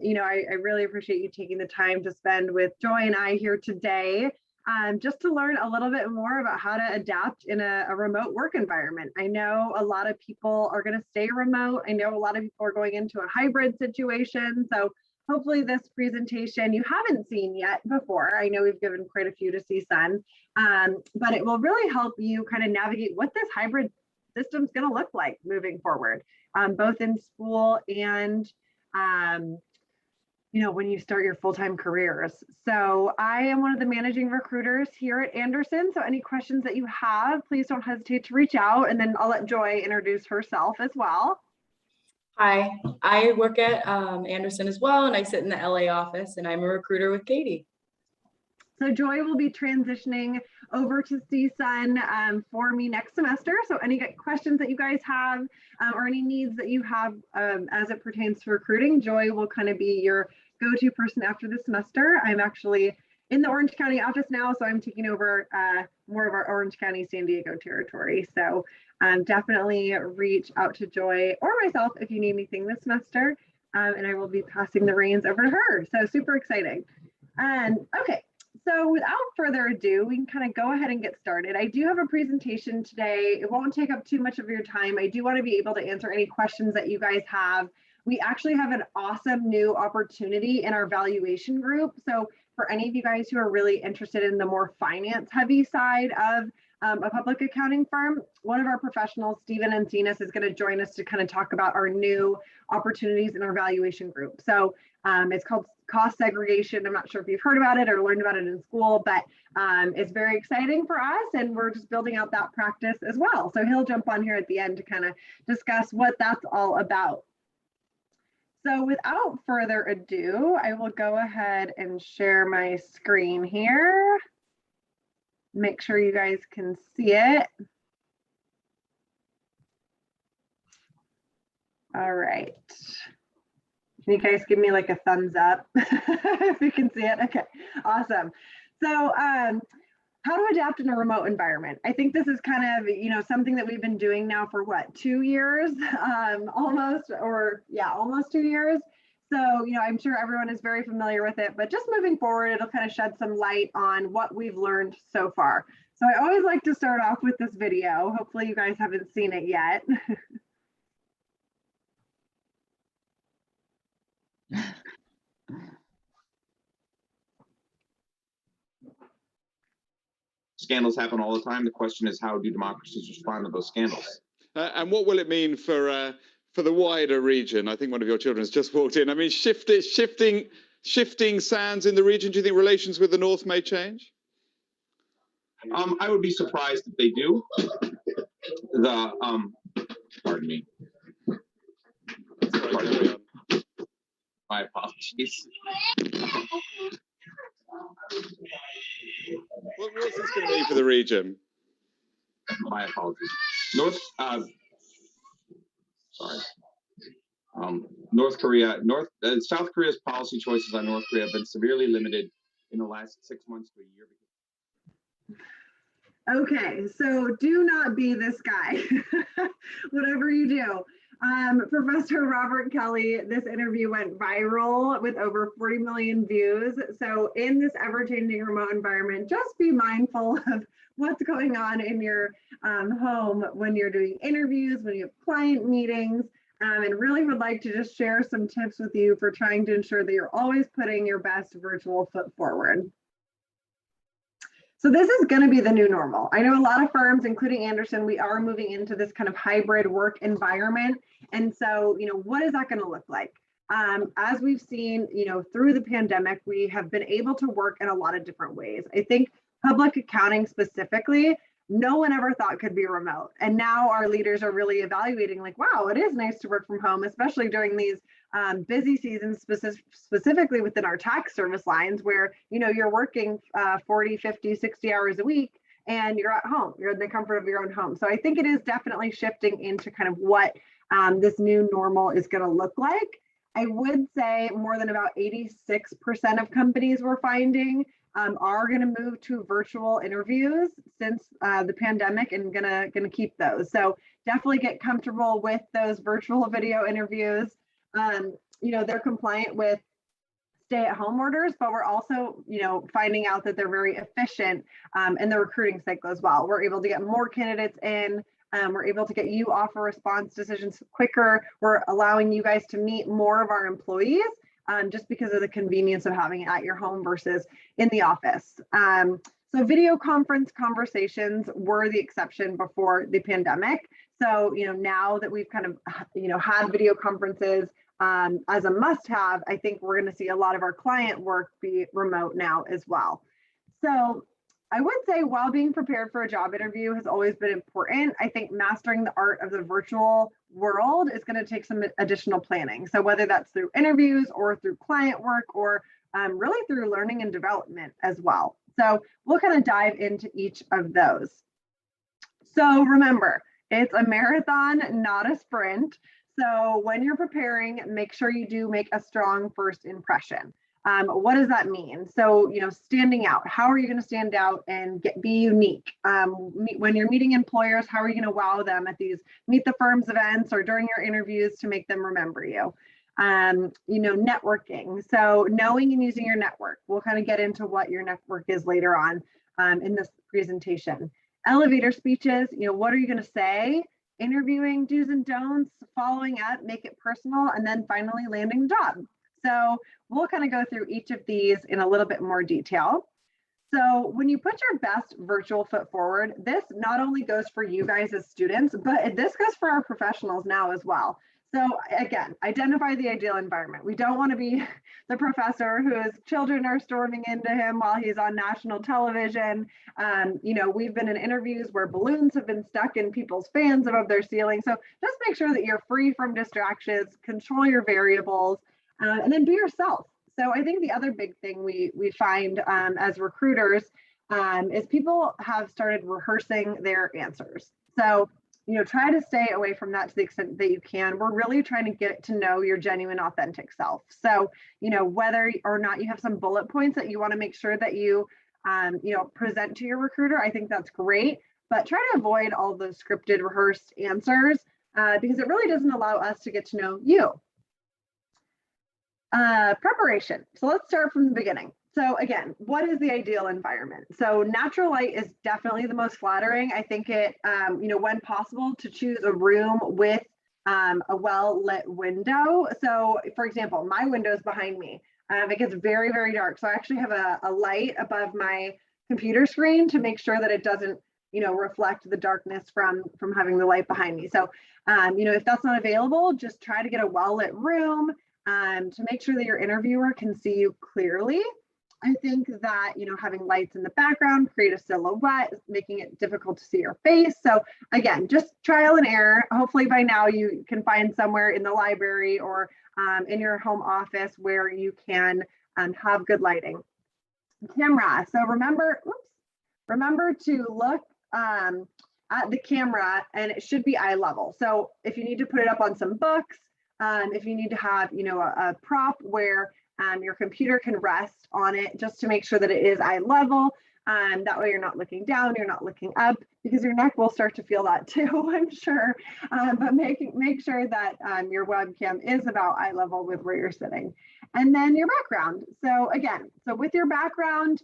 I really appreciate you taking the time to spend with Joy and I here today, just to learn a little bit more about how to adapt in a remote work environment. I know a lot of people are going to stay remote. I know a lot of people are going into a hybrid situation. So hopefully this presentation you haven't seen yet before. I know we've given quite a few to CSUN, but it will really help you kind of navigate what this hybrid system is going to look like moving forward, both in school and when you start your full-time careers. So I am one of the managing recruiters here at Andersen. So any questions that you have, please don't hesitate to reach out, and then I'll let Joy introduce herself as well. Hi, I work at Andersen as well, and I sit in the LA office, and I'm a recruiter with Katie. So Joy will be transitioning over to CSUN for me next semester. So any questions that you guys have or any needs that you have as it pertains to recruiting, Joy will kind of be your go-to person after the semester. I'm actually in the Orange County office now, so I'm taking over more of our Orange County, San Diego territory. So definitely reach out to Joy or myself if you need anything this semester, and I will be passing the reins over to her. So super exciting. Okay. So without further ado, we can kind of go ahead and get started. I do have a presentation today. It won't take up too much of your time. I do want to be able to answer any questions that you guys have. We actually have an awesome new opportunity in our valuation group. So for any of you guys who are really interested in the more finance heavy side of a public accounting firm, one of our professionals, Stephen Encinas, is going to join us to kind of talk about our new opportunities in our valuation group. So it's called cost segregation. I'm not sure if you've heard about it or learned about it in school, but it's very exciting for us, and we're just building out that practice as well. So he'll jump on here at the end to kind of discuss what that's all about. So without further ado, I will go ahead and share my screen here. Make sure you guys can see it. All right. Can you guys give me like a thumbs up if you can see it? Okay, awesome. So how to adapt in a remote environment. I think this is kind of, something that we've been doing now for what, 2 years, almost 2 years. So, I'm sure everyone is very familiar with it, but just moving forward, it'll kind of shed some light on what we've learned so far. So I always like to start off with this video. Hopefully you guys haven't seen it yet. Scandals happen all the time. The question is, how do democracies respond to those scandals? And what will it mean for the wider region? I think one of your children has just walked in. I mean, shifting sands in the region. Do you think relations with the North may change? I would be surprised if they do. Pardon me. My apologies. What's this going to mean for the region? My apologies. South Korea's policy choices on North Korea have been severely limited in the last 6 months to a year. Okay, so do not be this guy, whatever you do. Professor Robert Kelly, this interview went viral with over 40 million views. So in this ever-changing remote environment, just be mindful of what's going on in your home when you're doing interviews, when you have client meetings, and really would like to just share some tips with you for trying to ensure that you're always putting your best virtual foot forward. So this is going to be the new normal. I know a lot of firms, including Andersen, we are moving into this kind of hybrid work environment. And so, what is that going to look like? As we've seen, through the pandemic, we have been able to work in a lot of different ways. I think public accounting specifically, no one ever thought could be remote. And now our leaders are really evaluating like, wow, it is nice to work from home, especially during these busy seasons, specifically within our tax service lines where, you're working 40, 50, 60 hours a week and you're at home, you're in the comfort of your own home. So I think it is definitely shifting into kind of what this new normal is going to look like. I would say more than about 86% of companies we're finding are going to move to virtual interviews since the pandemic, and gonna keep those. So definitely get comfortable with those virtual video interviews. They're compliant with stay-at-home orders, but we're also, finding out that they're very efficient in the recruiting cycle as well. We're able to get more candidates in. We're able to get you offer response decisions quicker. We're allowing you guys to meet more of our employees just because of the convenience of having it at your home versus in the office. So video conference conversations were the exception before the pandemic. So, now that we've kind of, had video conferences as a must-have, I think we're going to see a lot of our client work be remote now as well. So I would say while being prepared for a job interview has always been important, I think mastering the art of the virtual world is going to take some additional planning. So whether that's through interviews or through client work or really through learning and development as well. So we'll kind of dive into each of those. So remember, it's a marathon, not a sprint. So when you're preparing, make sure you do make a strong first impression. What does that mean? So, standing out, how are you going to stand out and be unique? When you're meeting employers, how are you going to wow them at these Meet the Firms events or during your interviews to make them remember you? Networking. So knowing and using your network. We'll kind of get into what your network is later on in this presentation. Elevator speeches, what are you going to say? Interviewing, do's and don'ts, following up, make it personal, and then finally landing the job. So we'll kind of go through each of these in a little bit more detail. So when you put your best virtual foot forward, this not only goes for you guys as students, but this goes for our professionals now as well. So again, identify the ideal environment. We don't want to be the professor whose children are storming into him while he's on national television. We've been in interviews where balloons have been stuck in people's fans above their ceiling. So just make sure that you're free from distractions, control your variables, and then be yourself. So I think the other big thing we find as recruiters is people have started rehearsing their answers. So try to stay away from that to the extent that you can. We're really trying to get to know your genuine, authentic self. So, whether or not you have some bullet points that you want to make sure that you, present to your recruiter, I think that's great. But try to avoid all those scripted, rehearsed answers because it really doesn't allow us to get to know you. Preparation. So let's start from the beginning. So again, what is the ideal environment? So natural light is definitely the most flattering. I think it, when possible, to choose a room with a well-lit window. So for example, my window is behind me. It gets very, very dark. So I actually have a light above my computer screen to make sure that it doesn't, reflect the darkness from having the light behind me. So, if that's not available, just try to get a well-lit room to make sure that your interviewer can see you clearly. I think that, having lights in the background create a silhouette, making it difficult to see your face. So again, just trial and error. Hopefully by now you can find somewhere in the library or in your home office where you can have good lighting. Camera. So remember to look at the camera and it should be eye level. So if you need to put it up on some books, if you need to have, a prop where your computer can rest on it just to make sure that it is eye level. That way you're not looking down, you're not looking up, because your neck will start to feel that too, I'm sure. But make sure that your webcam is about eye level with where you're sitting. And then your background. So again, with your background,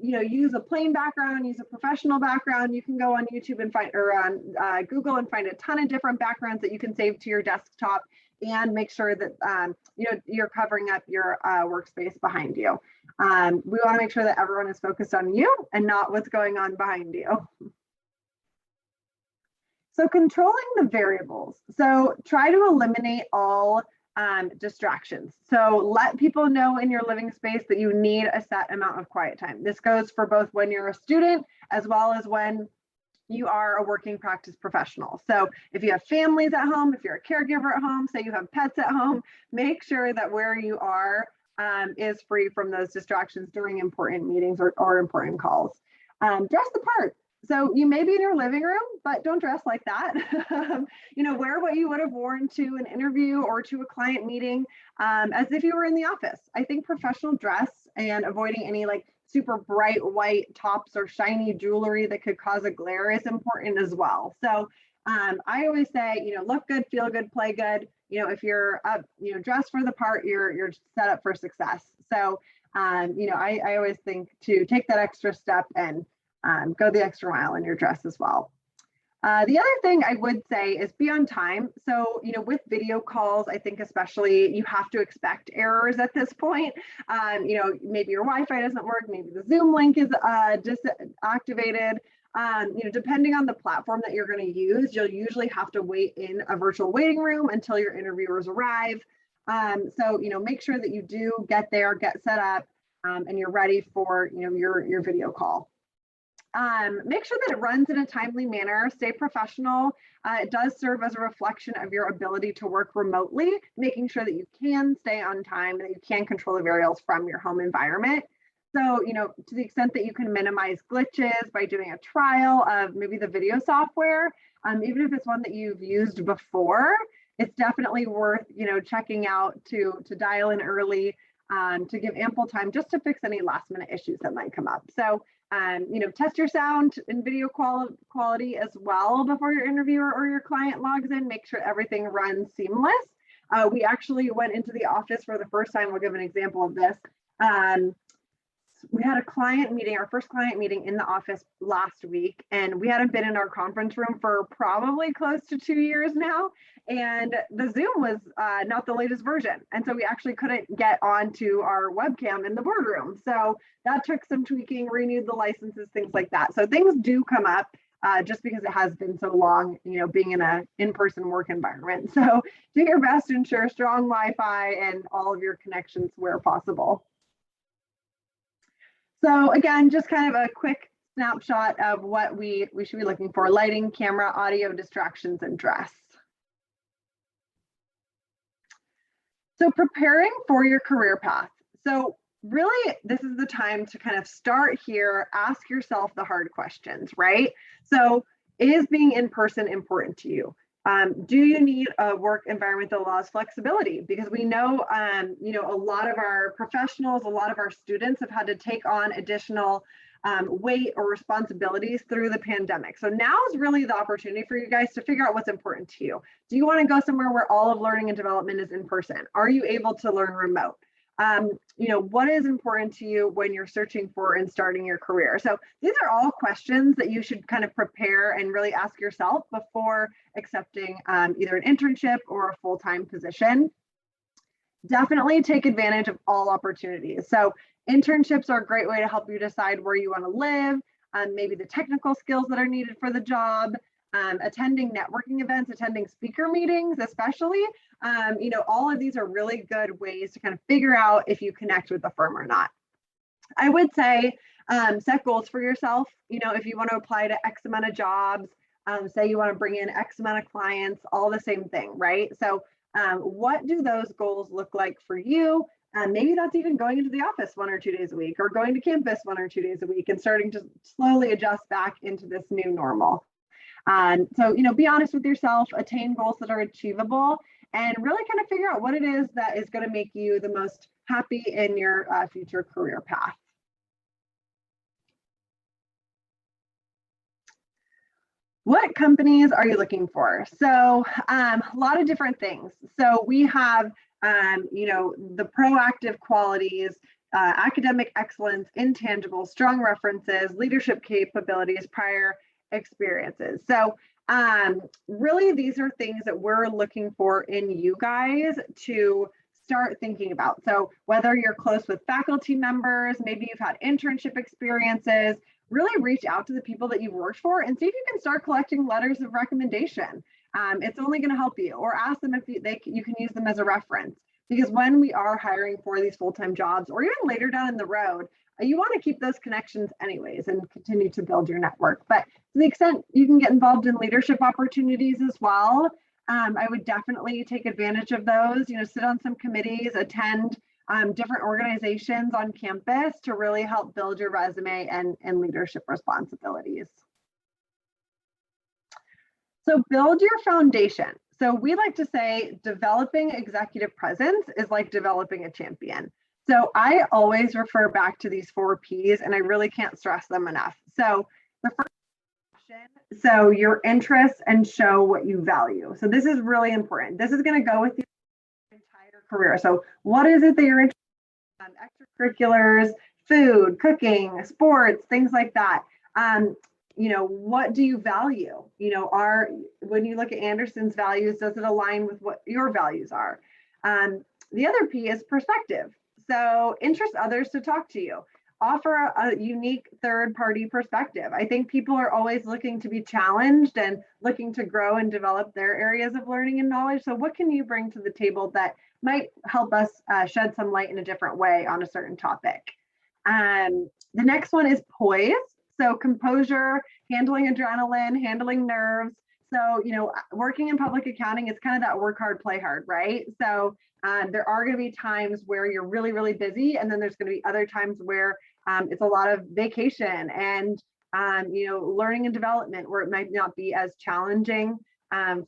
use a plain background, use a professional background. You can go on YouTube and find, or on Google and find a ton of different backgrounds that you can save to your desktop, and make sure that you're covering up your workspace behind you. We want to make sure that everyone is focused on you and not what's going on behind you. So controlling the variables. So try to eliminate all distractions. So let people know in your living space that you need a set amount of quiet time. This goes for both when you're a student as well as when you are a working practice professional. So if you have families at home, if you're a caregiver at home, say you have pets at home, make sure that where you are is free from those distractions during important meetings or important calls. Dress the part. So you may be in your living room, but don't dress like that. Wear what you would have worn to an interview or to a client meeting as if you were in the office. I think professional dress and avoiding any super bright white tops or shiny jewelry that could cause a glare is important as well. So I always say, look good, feel good, play good. If you're up, dressed for the part, you're set up for success. So, I always think to take that extra step and go the extra mile in your dress as well. The other thing I would say is be on time. So, with video calls, I think especially you have to expect errors at this point. Maybe your Wi-Fi doesn't work, maybe the Zoom link is disactivated. Depending on the platform that you're going to use, you'll usually have to wait in a virtual waiting room until your interviewers arrive. So, make sure that you do get there, get set up, and you're ready for, your video call. Make sure that it runs in a timely manner, stay professional. It does serve as a reflection of your ability to work remotely, making sure that you can stay on time and that you can control the variables from your home environment. So, to the extent that you can minimize glitches by doing a trial of maybe the video software, even if it's one that you've used before, it's definitely worth, checking out to dial in early, to give ample time just to fix any last minute issues that might come up. So, test your sound and video quality as well before your interviewer or your client logs in. Make sure everything runs seamless. We actually went into the office for the first time. We'll give an example of this. We had a client meeting, our first client meeting in the office last week, and we hadn't been in our conference room for probably close to 2 years now. And the Zoom was not the latest version. And so we actually couldn't get onto our webcam in the boardroom. So that took some tweaking, renewed the licenses, things like that. So things do come up just because it has been so long, being in an in-person work environment. So do your best to ensure strong Wi-Fi and all of your connections where possible. So again, just kind of a quick snapshot of what we should be looking for: lighting, camera, audio, distractions, and dress. So preparing for your career path. So really, this is the time to kind of start here, ask yourself the hard questions, right? So is being in person important to you? Do you need a work environment that allows flexibility? Because we know, a lot of our professionals, a lot of our students have had to take on additional weight or responsibilities through the pandemic. So now is really the opportunity for you guys to figure out what's important to you. Do you want to go somewhere where all of learning and development is in person? Are you able to learn remote? What is important to you when you're searching for and starting your career? So these are all questions that you should kind of prepare and really ask yourself before accepting either an internship or a full-time position. Definitely take advantage of all opportunities. So internships are a great way to help you decide where you want to live, maybe the technical skills that are needed for the job, attending networking events, attending speaker meetings, especially. All of these are really good ways to kind of figure out if you connect with the firm or not. I would say set goals for yourself. If you want to apply to X amount of jobs, say you want to bring in X amount of clients, all the same thing, right? So what do those goals look like for you? Maybe that's even going into the office 1 or 2 days a week, or going to campus 1 or 2 days a week and starting to slowly adjust back into this new normal. So, be honest with yourself, attain goals that are achievable, and really kind of figure out what it is that is going to make you the most happy in your future career path. What companies are you looking for? So a lot of different things. So we have, the proactive qualities, academic excellence, intangibles, strong references, leadership capabilities, prior experiences. So really, these are things that we're looking for in you guys to start thinking about. So whether you're close with faculty members, maybe you've had internship experiences, really reach out to the people that you've worked for and see if you can start collecting letters of recommendation. It's only going to help you, or ask them if you can use them as a reference. Because when we are hiring for these full-time jobs, or even later down in the road, you want to keep those connections anyways and continue to build your network. But to the extent you can get involved in leadership opportunities as well, I would definitely take advantage of those. Sit on some committees, attend different organizations on campus to really help build your resume and leadership responsibilities. So build your foundation. So we like to say developing executive presence is like developing a champion. So I always refer back to these 4 Ps, and I really can't stress them enough. So the first, passion. So your interests and show what you value. So this is really important. This is going to go with your entire career. So what is it that you're interested in? Extracurriculars, food, cooking, sports, things like that. What do you value? When you look at Andersen's values, does it align with what your values are? The other P is perspective. So interest others to talk to you. Offer a unique third-party perspective. I think people are always looking to be challenged and looking to grow and develop their areas of learning and knowledge. So what can you bring to the table that might help us shed some light in a different way on a certain topic? The next one is poise. So composure, handling adrenaline, handling nerves. So, working in public accounting is kind of that work hard, play hard, right? So there are going to be times where you're really, really busy. And then there's going to be other times where it's a lot of vacation and, learning and development where it might not be as challenging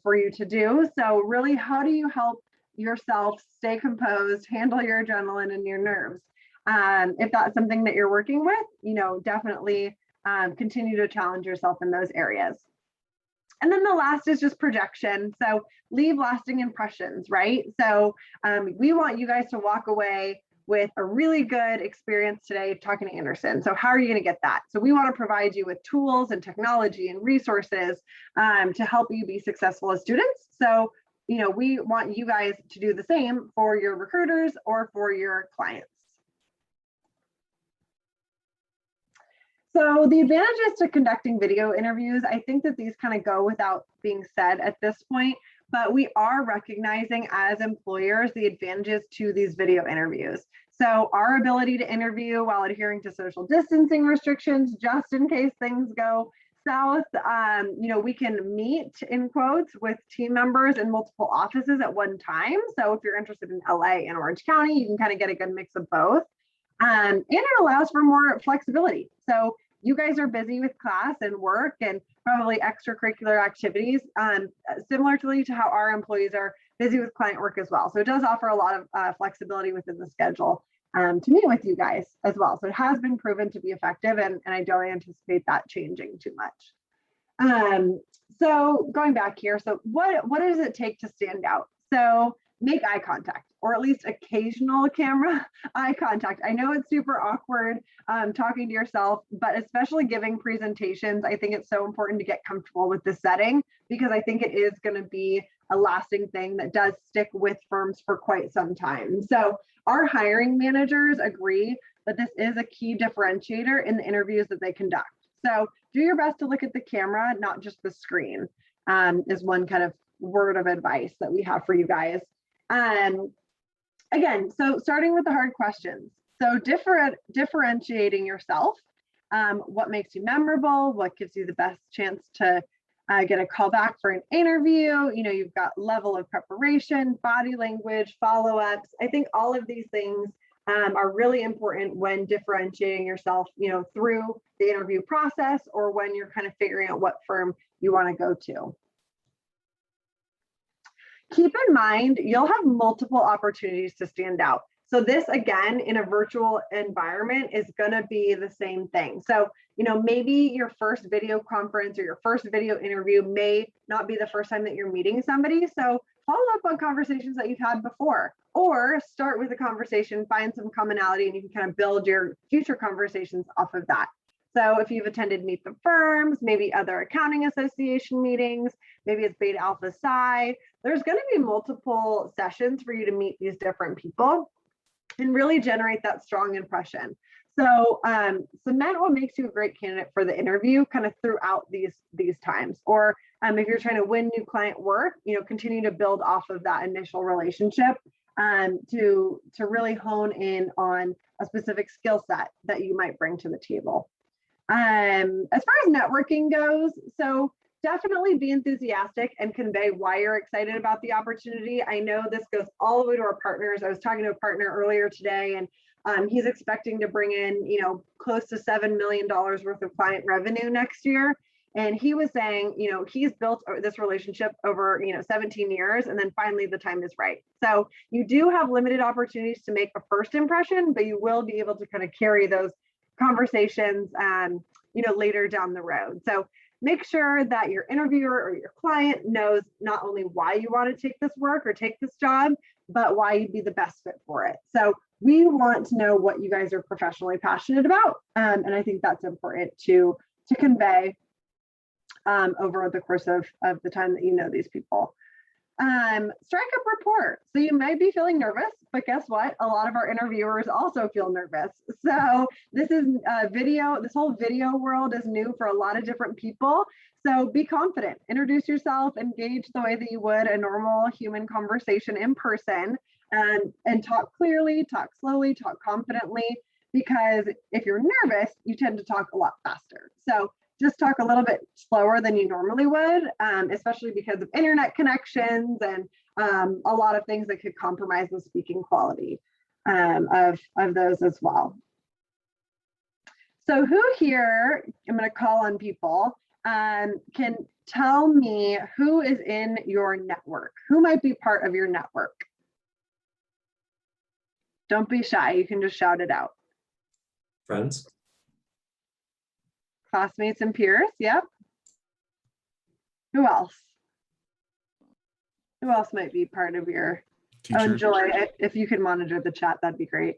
for you to do. So really, how do you help yourself stay composed, handle your adrenaline and your nerves? If that's something that you're working with, definitely continue to challenge yourself in those areas. And then the last is just projection. So leave lasting impressions, right? So we want you guys to walk away with a really good experience today talking to Andersen. So how are you going to get that? So we want to provide you with tools and technology and resources to help you be successful as students. So, we want you guys to do the same for your recruiters or for your clients. So the advantages to conducting video interviews, I think that these kind of go without being said at this point, but we are recognizing as employers the advantages to these video interviews. So our ability to interview while adhering to social distancing restrictions, just in case things go south, we can meet in quotes with team members in multiple offices at one time. So if you're interested in LA and Orange County, you can kind of get a good mix of both. And it allows for more flexibility. So you guys are busy with class and work and probably extracurricular activities, similarly to how our employees are busy with client work as well. So it does offer a lot of flexibility within the schedule to meet with you guys as well. So it has been proven to be effective, and I don't anticipate that changing too much. So going back here, so what does it take to stand out? So make eye contact, or at least occasional camera eye contact. I know it's super awkward talking to yourself, but especially giving presentations, I think it's so important to get comfortable with the setting, because I think it is going to be a lasting thing that does stick with firms for quite some time. So our hiring managers agree that this is a key differentiator in the interviews that they conduct. So do your best to look at the camera, not just the screen, is one kind of word of advice that we have for you guys. Again, so starting with the hard questions. So differentiating yourself, what makes you memorable, what gives you the best chance to get a call back for an interview. You've got level of preparation, body language, follow-ups. I think all of these things are really important when differentiating yourself, through the interview process or when you're kind of figuring out what firm you want to go to. Keep in mind, you'll have multiple opportunities to stand out. So this, again, in a virtual environment is going to be the same thing. So, maybe your first video conference or your first video interview may not be the first time that you're meeting somebody. So follow up on conversations that you've had before, or start with a conversation, find some commonality, and you can kind of build your future conversations off of that. So if you've attended Meet the Firms, maybe other accounting association meetings, maybe it's Beta Alpha Psi, there's going to be multiple sessions for you to meet these different people and really generate that strong impression. So cement what makes you a great candidate for the interview kind of throughout these times. Or if you're trying to win new client work, continue to build off of that initial relationship to really hone in on a specific skill set that you might bring to the table. As far as networking goes, so definitely be enthusiastic and convey why you're excited about the opportunity. I know this goes all the way to our partners. I was talking to a partner earlier today, and he's expecting to bring in, close to $7 million worth of client revenue next year. And he was saying, he's built this relationship over, 17 years, and then finally the time is right. So you do have limited opportunities to make a first impression, but you will be able to kind of carry those conversations, later down the road. So make sure that your interviewer or your client knows not only why you want to take this work or take this job, but why you'd be the best fit for it. So we want to know what you guys are professionally passionate about. And I think that's important to convey over the course of the time that you know these people. Strike up rapport. So you might be feeling nervous, but guess what? A lot of our interviewers also feel nervous. So this is this whole video world is new for a lot of different people. So be confident, introduce yourself, engage the way that you would a normal human conversation in person, and talk clearly, talk slowly, talk confidently, because if you're nervous, you tend to talk a lot faster. So just talk a little bit slower than you normally would, especially because of internet connections and a lot of things that could compromise the speaking quality of those as well. So who here, I'm going to call on people, can tell me who is in your network? Who might be part of your network? Don't be shy, you can just shout it out. Friends. Classmates and peers, yep. Who else? Who else might be part of your own Joy? If you could monitor the chat, that'd be great.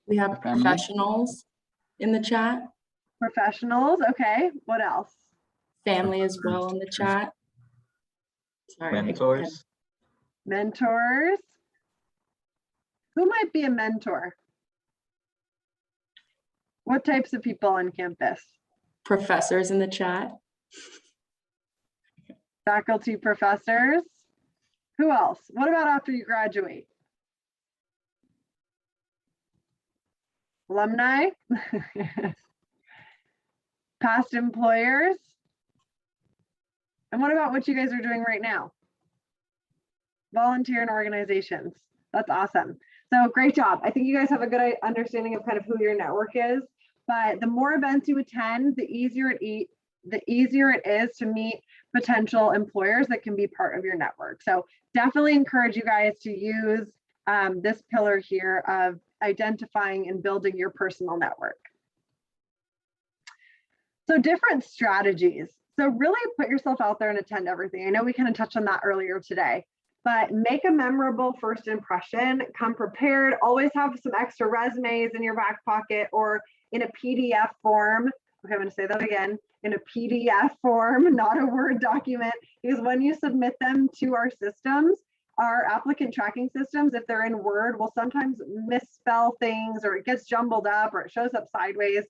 We have professionals in the chat. Professionals, okay. What else? Family as well in the chat. Sorry. Mentors. Mentors. Who might be a mentor? What types of people on campus? Professors in the chat. Faculty, professors. Who else? What about after you graduate? Alumni? Past employers? And what about what you guys are doing right now? Volunteer and organizations. That's awesome. So great job. I think you guys have a good understanding of kind of who your network is, but the more events you attend, the easier it is to meet potential employers that can be part of your network. So definitely encourage you guys to use this pillar here of identifying and building your personal network. So different strategies. So really put yourself out there and attend everything. I know we kind of touched on that earlier today, but make a memorable first impression, come prepared, always have some extra resumes in your back pocket or in a PDF form. Okay, I'm going to say that again, in a PDF form, not a Word document, because when you submit them to our systems, our applicant tracking systems, if they're in Word, will sometimes misspell things or it gets jumbled up or it shows up sideways.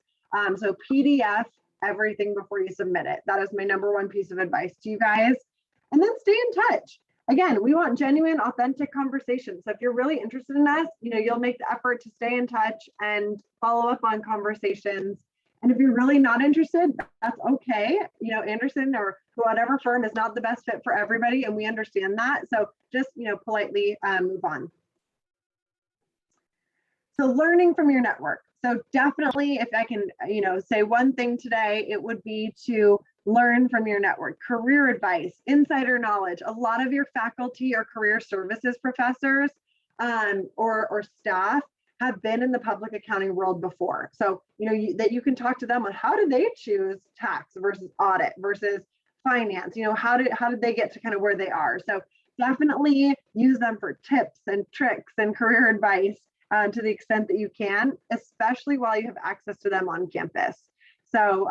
So PDF everything before you submit it. That is my #1 piece of advice to you guys. And then stay in touch. Again, we want genuine, authentic conversations. So if you're really interested in us, you'll make the effort to stay in touch and follow up on conversations. And if you're really not interested, that's okay. Andersen or whatever firm is not the best fit for everybody, and we understand that. So just, politely move on. So learning from your network. So definitely, if I can, say one thing today, it would be to learn from your network. Career advice, insider knowledge. A lot of your faculty or career services professors or staff have been in the public accounting world before. So, that you can talk to them on how did they choose tax versus audit versus finance? How did they get to kind of where they are? So definitely use them for tips and tricks and career advice to the extent that you can, especially while you have access to them on campus. So,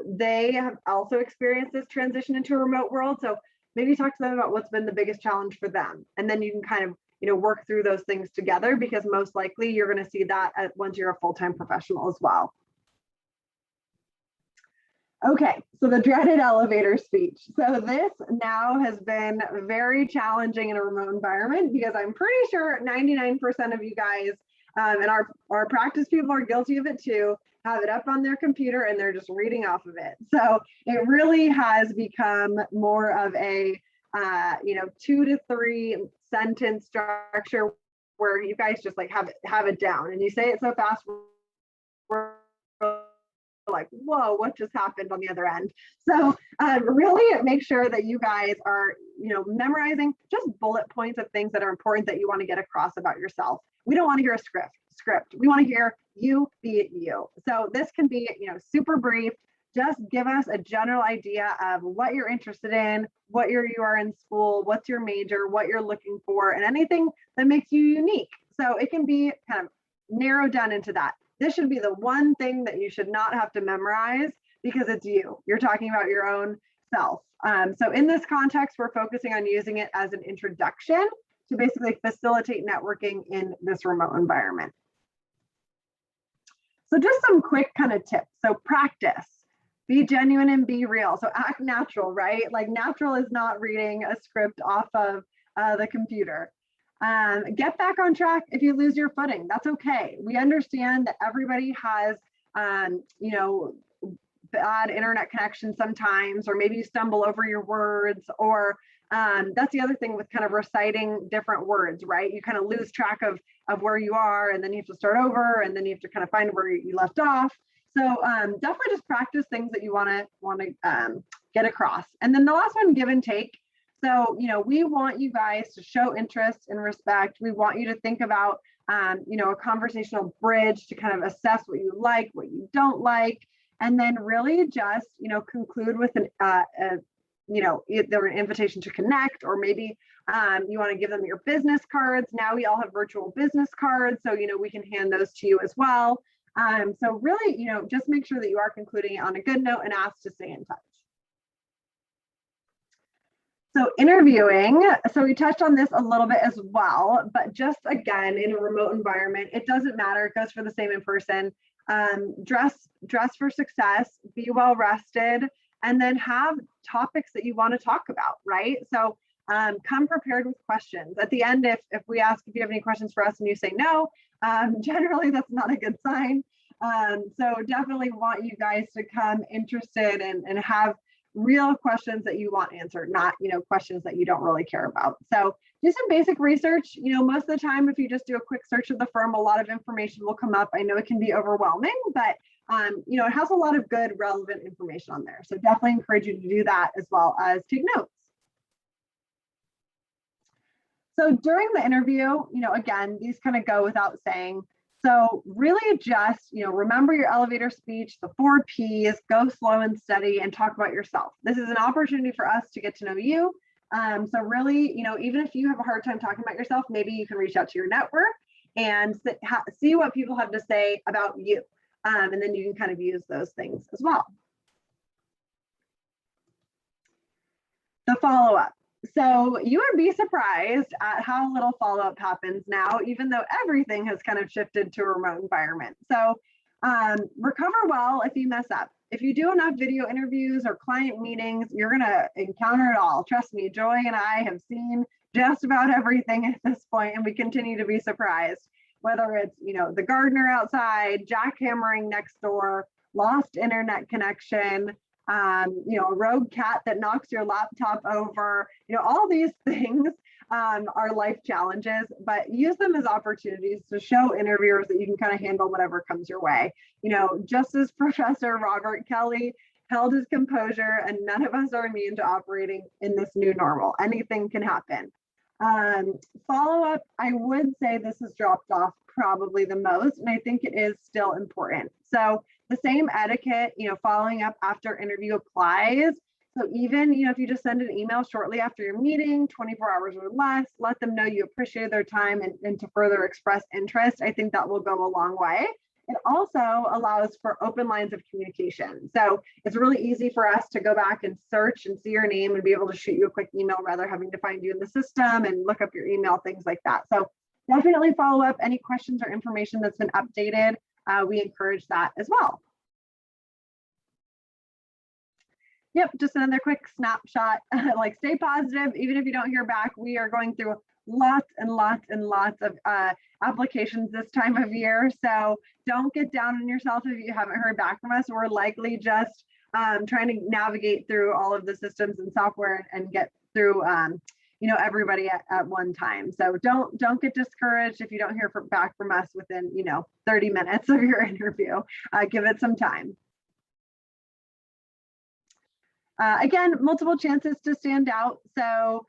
they have also experienced this transition into a remote world. So maybe talk to them about what's been the biggest challenge for them. And then you can kind of, work through those things together, because most likely you're going to see that once you're a full-time professional as well. Okay, so the dreaded elevator speech. So this now has been very challenging in a remote environment, because I'm pretty sure 99% of you guys and our practice people are guilty of it too, have it up on their computer and they're just reading off of it. So it really has become more of a 2 to 3 sentence structure where you guys just like have it down and you say it so fast we're like, whoa, what just happened on the other end? So really make sure that you guys are, memorizing just bullet points of things that are important that you want to get across about yourself. We don't want to hear a script. We want to hear you be you. So this can be, super brief. Just give us a general idea of what you're interested in, what year you are in school, what's your major, what you're looking for, and anything that makes you unique. So it can be kind of narrowed down into that. This should be the one thing that you should not have to memorize because it's you. You're talking about your own self. So in this context, we're focusing on using it as an introduction to basically facilitate networking in this remote environment. So just some quick kind of tips. So practice. Be genuine and be real. So act natural, right? Like natural is not reading a script off of the computer. Get back on track if you lose your footing. That's okay. We understand that everybody has, bad internet connection sometimes, or maybe you stumble over your words, or that's the other thing with kind of reciting different words, right? You kind of lose track of where you are, and then you have to start over, and then you have to kind of find where you left off. So definitely just practice things that you want to get across. And then the last one, give and take. So, we want you guys to show interest and respect. We want you to think about, a conversational bridge to kind of assess what you like, what you don't like, and then really just, conclude with either an invitation to connect, or maybe you want to give them your business cards. Now we all have virtual business cards, so, we can hand those to you as well. So really, just make sure that you are concluding it on a good note and ask to stay in touch. So interviewing, so we touched on this a little bit as well, but just again, in a remote environment, it doesn't matter. It goes for the same in person. Dress for success, be well rested, and then have topics that you want to talk about, right? So come prepared with questions. At the end, if we ask if you have any questions for us and you say no, generally that's not a good sign. So definitely want you guys to come interested and have real questions that you want answered, not, questions that you don't really care about. So do some basic research. Most of the time, if you just do a quick search of the firm, a lot of information will come up. I know it can be overwhelming, but it has a lot of good relevant information on there. So definitely encourage you to do that, as well as take notes. So during the interview, again, these kind of go without saying. So really just, remember your elevator speech, the 4 Ps, go slow and steady, and talk about yourself. This is an opportunity for us to get to know you. So really, even if you have a hard time talking about yourself, maybe you can reach out to your network and see what people have to say about you. And then you can kind of use those things as well. The follow-up. So you would be surprised at how little follow-up happens now, even though everything has kind of shifted to a remote environment. So recover well if you mess up. If you do enough video interviews or client meetings, you're going to encounter it all. Trust me, Joy and I have seen just about everything at this point, and we continue to be surprised. Whether it's, the gardener outside, jackhammering next door, lost internet connection, a rogue cat that knocks your laptop over, all these things are life challenges, but use them as opportunities to show interviewers that you can kind of handle whatever comes your way. Just as Professor Robert Kelly held his composure, and none of us are immune to operating in this new normal. Anything can happen. Follow-up, I would say this has dropped off probably the most, and I think it is still important. So the same etiquette, following up after interview applies. So even, if you just send an email shortly after your meeting, 24 hours or less, let them know you appreciate their time and to further express interest, I think that will go a long way. It also allows for open lines of communication. So it's really easy for us to go back and search and see your name and be able to shoot you a quick email rather than having to find you in the system and look up your email, things like that. So definitely follow up any questions or information that's been updated. We encourage that as well. Yep, just another quick snapshot. Like, stay positive. Even if you don't hear back, we are going through lots and lots and lots of applications this time of year. So don't get down on yourself if you haven't heard back from us. We're likely just trying to navigate through all of the systems and software and get through everybody at one time. So don't get discouraged if you don't hear back from us within 30 minutes of your interview. Give it some time. Again, multiple chances to stand out. So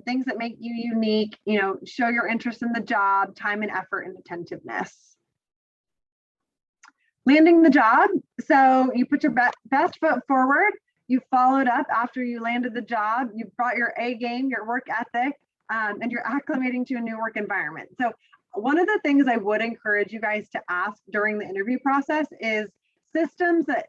things that make you unique, show your interest in the job, time and effort and attentiveness. Landing the job. So you put your best foot forward. You followed up after you landed the job. You brought your A game, your work ethic, and you're acclimating to a new work environment. So one of the things I would encourage you guys to ask during the interview process is systems that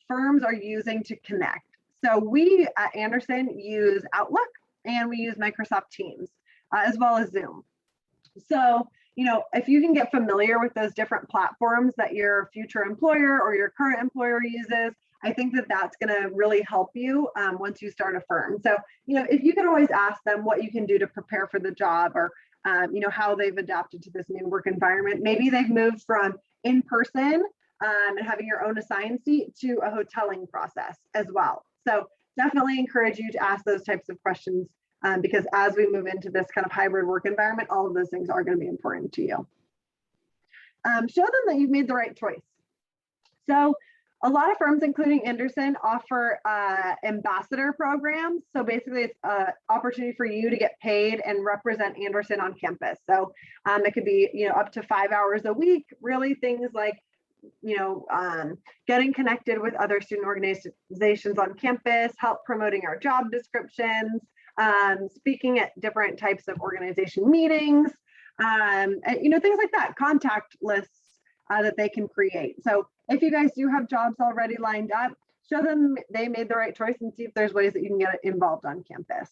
firms are using to connect. So we at Andersen use Outlook and we use Microsoft Teams as well as Zoom. So, if you can get familiar with those different platforms that your future employer or your current employer uses, I think that that's going to really help you once you start a firm. So, if you can always ask them what you can do to prepare for the job or, how they've adapted to this new work environment. Maybe they've moved from in-person and having your own assigned seat to a hoteling process as well. So definitely encourage you to ask those types of questions because as we move into this kind of hybrid work environment, all of those things are going to be important to you. Show them that you've made the right choice. So a lot of firms, including Andersen, offer ambassador programs. So basically it's an opportunity for you to get paid and represent Andersen on campus. So it could be, up to 5 hours a week, really things like getting connected with other student organizations on campus, help promoting our job descriptions, speaking at different types of organization meetings, and, things like that, contact lists that they can create. So if you guys do have jobs already lined up, show them they made the right choice and see if there's ways that you can get involved on campus.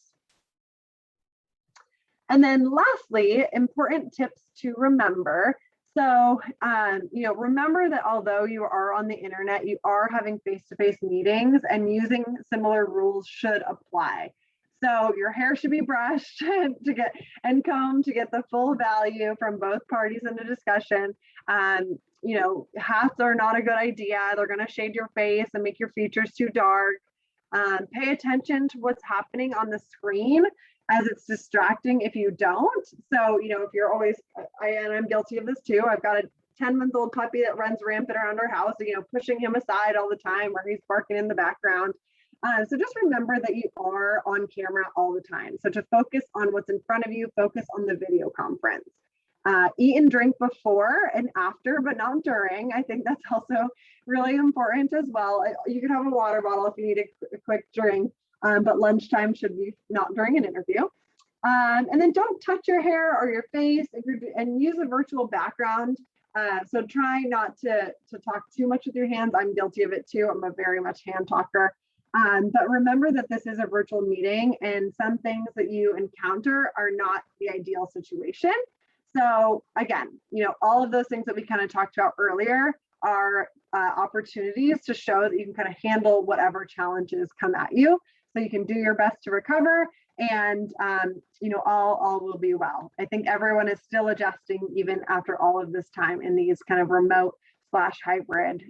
And then lastly, important tips to remember. So, remember that although you are on the internet, you are having face-to-face meetings and using similar rules should apply. So your hair should be brushed and combed to get the full value from both parties in the discussion. Hats are not a good idea. They're going to shade your face and make your features too dark. Pay attention to what's happening on the screen as it's distracting if you don't. So, if you're always, and I'm guilty of this too, I've got a 10-month-old puppy that runs rampant around our house, pushing him aside all the time or he's barking in the background. So just remember that you are on camera all the time. So to focus on what's in front of you, focus on the video conference. Eat and drink before and after, but not during. I think that's also really important as well. You can have a water bottle if you need a quick drink, but lunchtime should be not during an interview. And then don't touch your hair or your face and use a virtual background. So try not to talk too much with your hands. I'm guilty of it too. I'm a very much hand talker. But remember that this is a virtual meeting and some things that you encounter are not the ideal situation. So again, all of those things that we kind of talked about earlier are opportunities to show that you can kind of handle whatever challenges come at you. So you can do your best to recover and, all will be well. I think everyone is still adjusting even after all of this time in these kind of remote / hybrid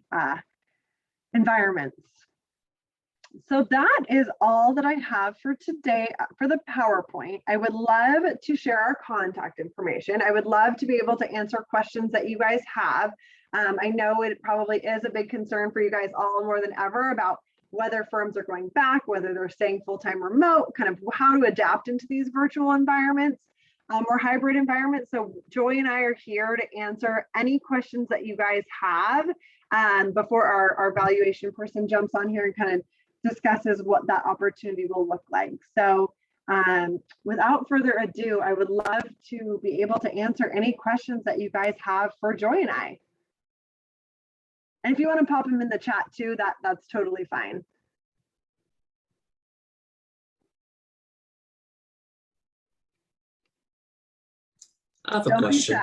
environments. So that is all that I have for today for the PowerPoint. I would love to share our contact information. I would love to be able to answer questions that you guys have. I know it probably is a big concern for you guys all more than ever about whether firms are going back, whether they're staying full-time remote, kind of how to adapt into these virtual environments or hybrid environments. So Joy and I are here to answer any questions that you guys have before our valuation person jumps on here and kind of discusses what that opportunity will look like. So without further ado, I would love to be able to answer any questions that you guys have for Joy and I. And if you want to pop them in the chat too, that's totally fine. I have a question.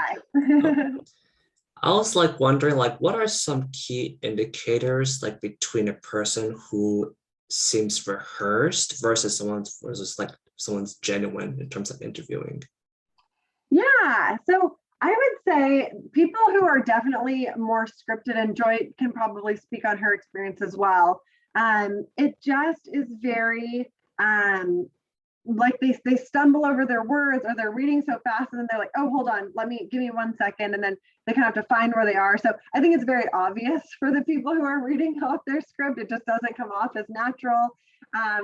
I was wondering, what are some key indicators between a person who seems rehearsed versus someone's genuine in terms of interviewing? Yeah, so I would say people who are definitely more scripted, and Joy can probably speak on her experience as well. It just is very they stumble over their words or they're reading so fast and then they're like, oh, hold on, give me 1 second. And then they kind of have to find where they are. So I think it's very obvious for the people who are reading off their script. It just doesn't come off as natural.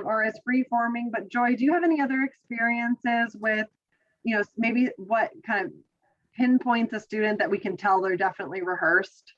or is free forming. But Joy, do you have any other experiences with, maybe what kind of pinpoints a student that we can tell they're definitely rehearsed?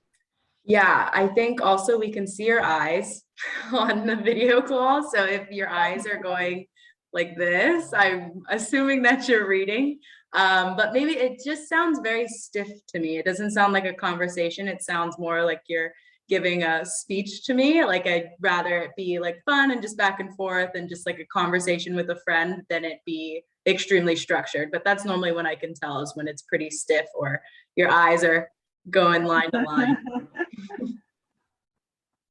Yeah, I think also we can see your eyes on the video call. So if your eyes are going like this, I'm assuming that you're reading. But maybe it just sounds very stiff to me. It doesn't sound like a conversation. It sounds more like you're giving a speech to me. Like I'd rather it be like fun and just back and forth and just like a conversation with a friend than it be extremely structured. But that's normally when I can tell is when it's pretty stiff or your eyes are going line to line.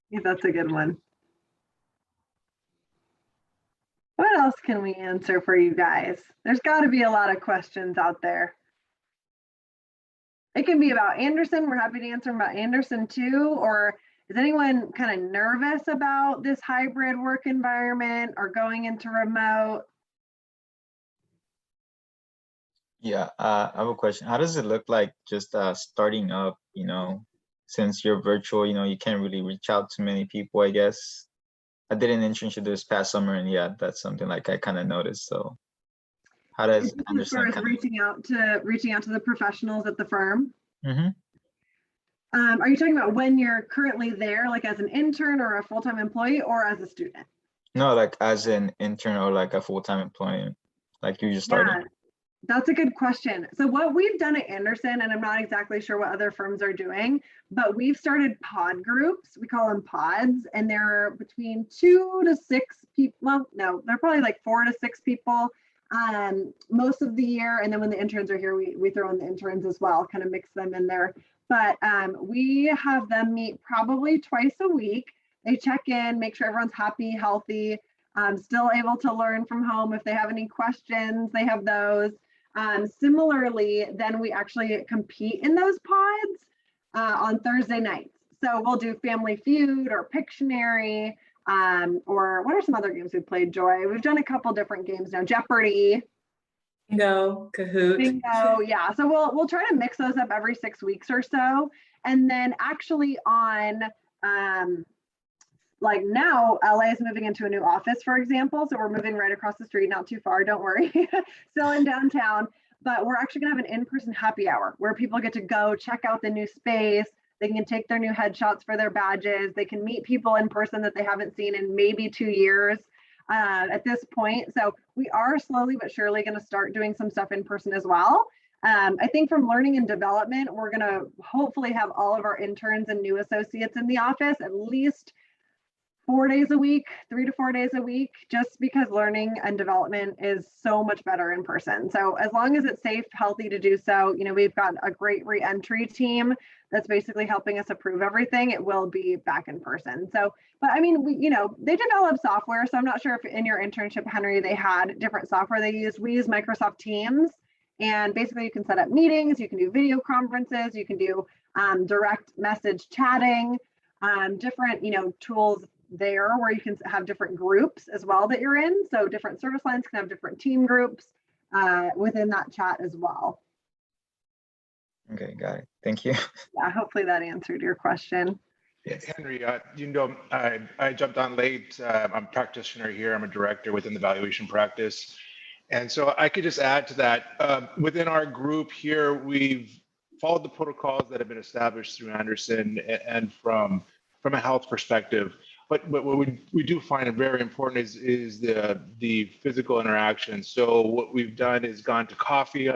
Yeah, that's a good one. What else can we answer for you guys? There's got to be a lot of questions out there. It can be about Andersen. We're happy to answer about Andersen too. Or is anyone kind of nervous about this hybrid work environment or going into remote? Yeah, I have a question. How does it look like just starting up, since you're virtual, you can't really reach out to many people, I guess. I did an internship this past summer, and yeah, that's something like I kind of noticed. So how does Andersen kind of reaching out to the professionals at the firm? Mm-hmm. Are you talking about when you're currently there, like as an intern or a full-time employee, or as a student? No, like as an intern or like a full-time employee, like you just started. Yeah, that's a good question. So what we've done at Andersen, and I'm not exactly sure what other firms are doing, but we've started pod groups. We call them pods, and they're between 2 to 6 people. Well, no, they're probably like 4 to 6 people most of the year. And then when the interns are here, we throw in the interns as well, kind of mix them in there. But we have them meet probably twice a week. They check in, make sure everyone's happy, healthy, still able to learn from home. If they have any questions, they have those. Similarly, then we actually compete in those pods on Thursday nights. So we'll do Family Feud or Pictionary, or what are some other games we've played, Joy? We've done a couple different games now. Jeopardy. Bingo, Kahoot. Bingo, yeah. So we'll try to mix those up every 6 weeks or so. And then actually on like now LA is moving into a new office, for example. So we're moving right across the street, not too far, don't worry, still in downtown, but we're actually gonna have an in-person happy hour where people get to go check out the new space. They can take their new headshots for their badges. They can meet people in person that they haven't seen in maybe 2 years at this point. So we are slowly but surely gonna start doing some stuff in person as well. I think from learning and development, we're gonna hopefully have all of our interns and new associates in the office at least 4 days a week, 3 to 4 days a week, just because learning and development is so much better in person. So as long as it's safe, healthy to do so, we've got a great re-entry team that's basically helping us approve everything. It will be back in person. So, but I mean, they develop software. So I'm not sure if in your internship, Henry, they had different software they used. We use Microsoft Teams, and basically you can set up meetings, you can do video conferences, you can do direct message chatting, different, tools there where you can have different groups as well that you're in. So different service lines can have different team groups within that chat as well. Okay, got it. Thank you. Yeah, hopefully that answered your question. Yes. Henry, I jumped on late. I'm a practitioner here. I'm a director within the valuation practice. And so I could just add to that. Within our group here, we've followed the protocols that have been established through Andersen and from a health perspective. But what we do find very important is the physical interaction. So what we've done is gone to coffee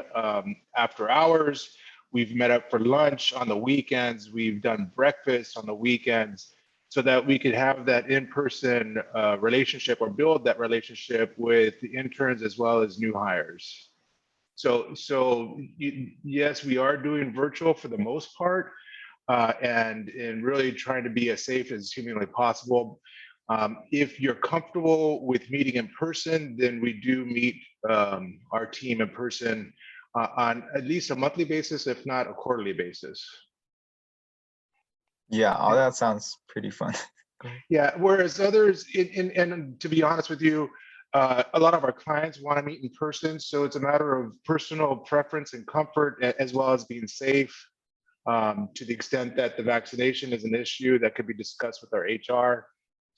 after hours. We've met up for lunch on the weekends. We've done breakfast on the weekends so that we could have that in-person relationship or build that relationship with the interns as well as new hires. So yes, we are doing virtual for the most part. And really trying to be as safe as humanly possible. If you're comfortable with meeting in person, then we do meet our team in person on at least a monthly basis, if not a quarterly basis. Yeah, all that sounds pretty fun. Yeah, whereas others, and to be honest with you, a lot of our clients want to meet in person. So it's a matter of personal preference and comfort, as well as being safe. To the extent that the vaccination is an issue that could be discussed with our HR.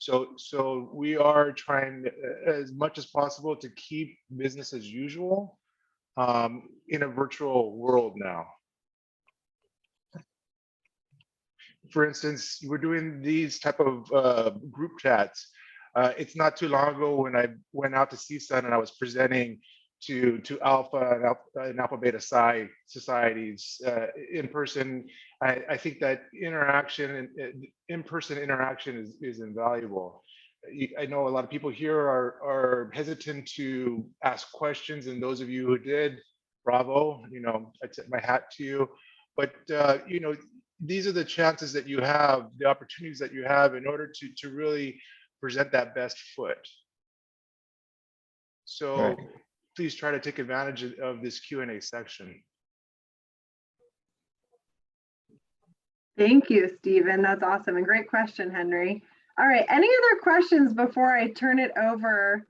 So we are trying as much as possible to keep business as usual in a virtual world now. For instance, we're doing these type of group chats. It's not too long ago when I went out to CSUN and I was presenting to Alpha and Alpha Beta Psi societies in person. I think that interaction, in-person interaction is invaluable. I know a lot of people here are hesitant to ask questions, and those of you who did, bravo, you know, I tip my hat to you. But you know, these are the chances that you have, the opportunities that you have in order to really present that best foot. So Right. please try to take advantage of this Q&A section. Thank you, Stephen. That's awesome. And great question, Henry. All right, any other questions before I turn it over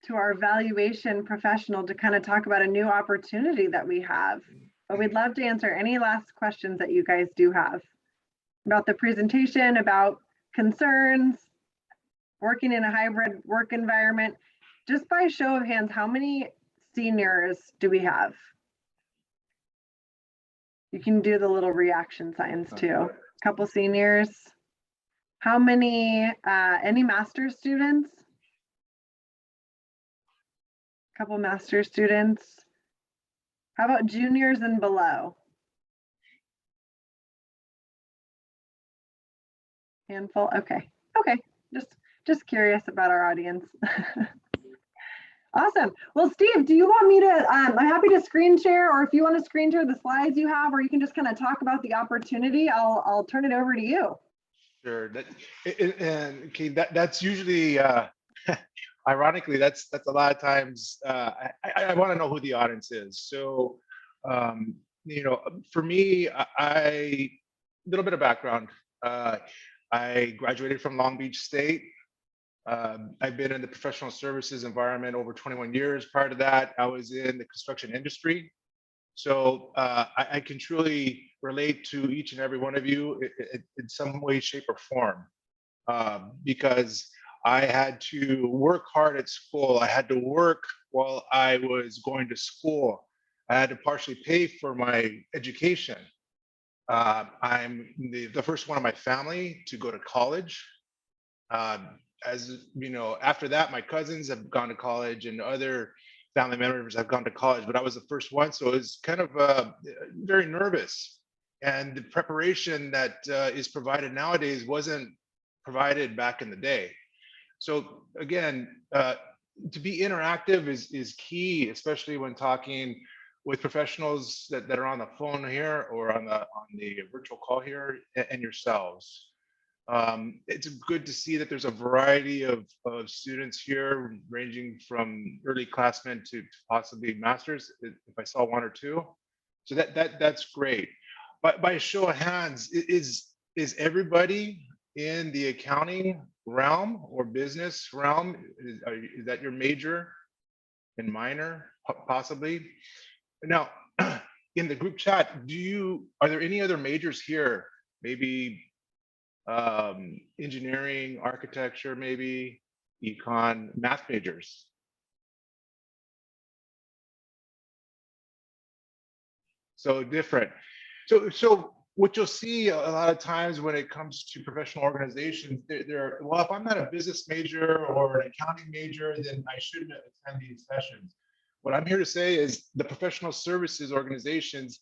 to our valuation professional to kind of talk about a new opportunity that we have? But we'd love to answer any last questions that you guys do have about the presentation, about concerns, working in a hybrid work environment. Just by show of hands, how many seniors do we have? You can do the little reaction signs too. A couple seniors. How many, any master's students? A couple master's students. How about juniors and below? Handful, okay, just curious about our audience. Awesome. Well, Steve, do you want me to, I'm happy to screen share, or if you want to screen share the slides you have, or you can just kind of talk about the opportunity, I'll turn it over to you. Sure. Okay, that's usually, ironically, that's a lot of times, I want to know who the audience is. So, you know, for me, a little bit of background. I graduated from Long Beach State. I've been in the professional services environment over 21 years. Prior to that, I was in the construction industry. So I can truly relate to each and every one of you in some way, shape, or form, because I had to work hard at school. I had to work while I was going to school. I had to partially pay for my education. I'm the first one in my family to go to college. As you know, after that, my cousins have gone to college and other family members have gone to college, but I was the first one. So it was kind of very nervous. And the preparation that is provided nowadays wasn't provided back in the day. So again, to be interactive is key, especially when talking with professionals that are on the phone here or on the virtual call here, and yourselves. It's good to see that there's a variety of students here, ranging from early classmen to possibly masters, if I saw one or two. So that's great. But by a show of hands, is everybody in the accounting realm or business realm? Is that your major and minor, possibly? Now, in the group chat, are there any other majors here? Maybe engineering, architecture, maybe econ, math majors. So different. So what you'll see a lot of times when it comes to professional organizations, well, if I'm not a business major or an accounting major, then I shouldn't attend these sessions. What I'm here to say is the professional services organizations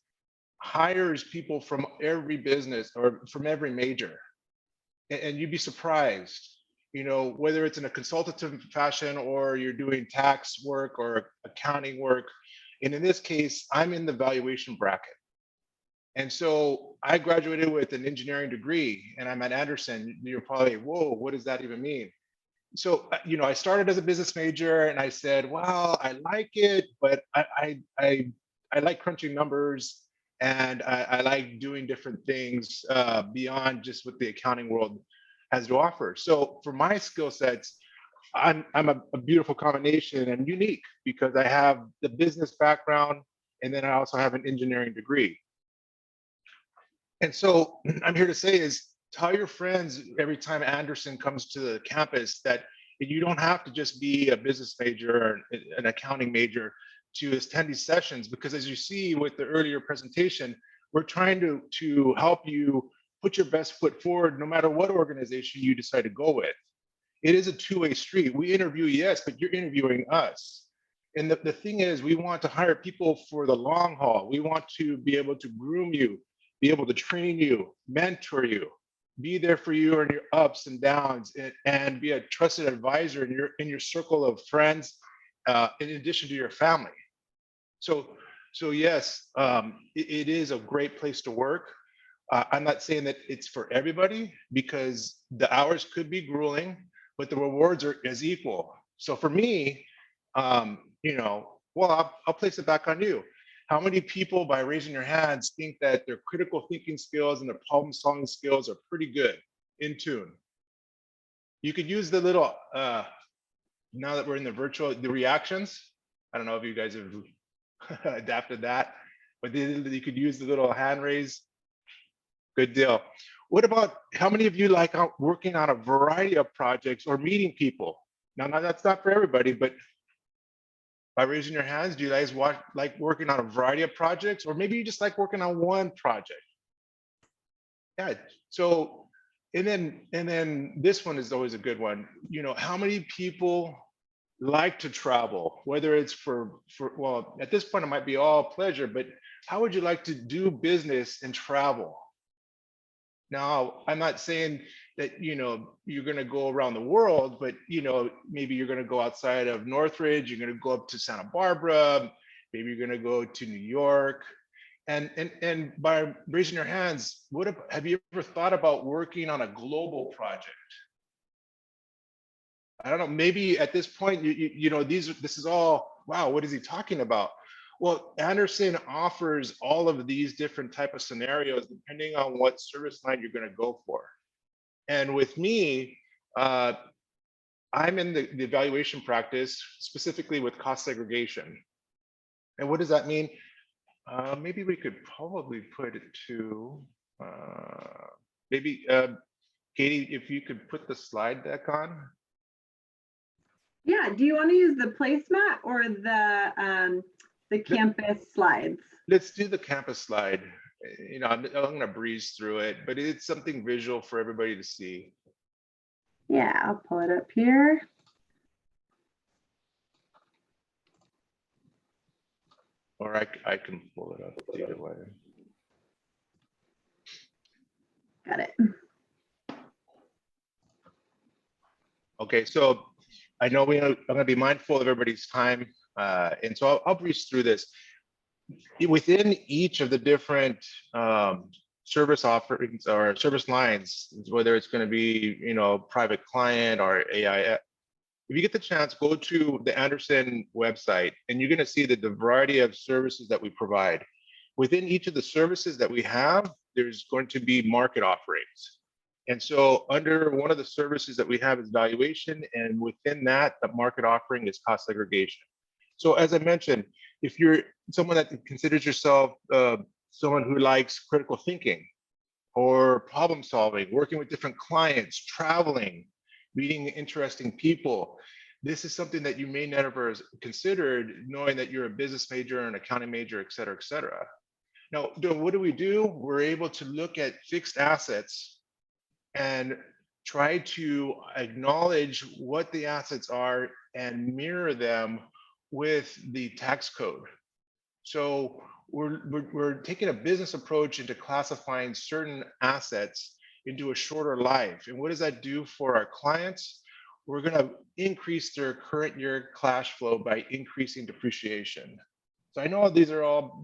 hires people from every business or from every major. And you'd be surprised, you know, whether it's in a consultative fashion or you're doing tax work or accounting work. And in this case, I'm in the valuation bracket. And so I graduated with an engineering degree and I'm at Andersen. You're probably, whoa, what does that even mean? So, you know, I started as a business major and I said, well, I like it, but I like crunching numbers and I like doing different things beyond just what the accounting world has to offer. So for my skill sets, I'm a beautiful combination and unique because I have the business background and then I also have an engineering degree. And so I'm here to say is Tell your friends every time Andersen comes to the campus that you don't have to just be a business major or an accounting major to attend these sessions, because as you see with the earlier presentation, we're trying to help you put your best foot forward no matter what organization you decide to go with. It is a two-way street. We interview, yes, but you're interviewing us. And the thing is, we want to hire people for the long haul. We want to be able to groom you, be able to train you, mentor you, be there for you in your ups and downs, and be a trusted advisor in your circle of friends, in addition to your family. So yes, it is a great place to work. I'm not saying that it's for everybody, because the hours could be grueling, but the rewards are as equal. So for me, well, I'll place it back on you. How many people, by raising your hands, think that their critical thinking skills and their problem solving skills are pretty good, in tune? You could use the little, now that we're in the virtual, the reactions. I don't know if you guys have adapted that, but you could use the little hand raise. Good deal. What about, how many of you like working on a variety of projects or meeting people? Now that's not for everybody, but by raising your hands, do you guys like working on a variety of projects, or maybe you just like working on one project? Yeah. So, and then this one is always a good one. How many people like to travel, whether it's for well, at this point it might be all pleasure, but how would you like to do business and travel? Now, I'm not saying that, you're going to go around the world, but, maybe you're going to go outside of Northridge, you're going to go up to Santa Barbara, maybe you're going to go to New York. And by raising your hands, have you ever thought about working on a global project? I don't know, maybe at this point, this is all, wow, what is he talking about? Well, Andersen offers all of these different type of scenarios depending on what service line you're going to go for. And with me, I'm in the evaluation practice, specifically with cost segregation. And what does that mean? Maybe we could probably put it to, maybe, Katie, if you could put the slide deck on. Yeah, do you want to use the placemat or the campus slides? Let's do the campus slide. I'm gonna breeze through it, but it's something visual for everybody to see. Yeah, I'll pull it up here. Or I can pull it up either way. Got it. Okay, so I know I'm gonna be mindful of everybody's time, and so I'll breeze through this. Within each of the different service offerings or service lines, whether it's going to be, private client or AI, if you get the chance, go to the Andersen website and you're going to see the variety of services that we provide. Within each of the services that we have, there's going to be market offerings. And so under one of the services that we have is valuation, and within that, the market offering is cost segregation. So as I mentioned, if you're someone that considers yourself someone who likes critical thinking or problem solving, working with different clients, traveling, meeting interesting people, this is something that you may never have considered, knowing that you're a business major, an accounting major, et cetera, et cetera. Now, what do? We're able to look at fixed assets and try to acknowledge what the assets are and mirror them with the tax code. So we're taking a business approach into classifying certain assets into a shorter life. And what does that do for our clients? We're going to increase their current year cash flow by increasing depreciation. So I know these are all,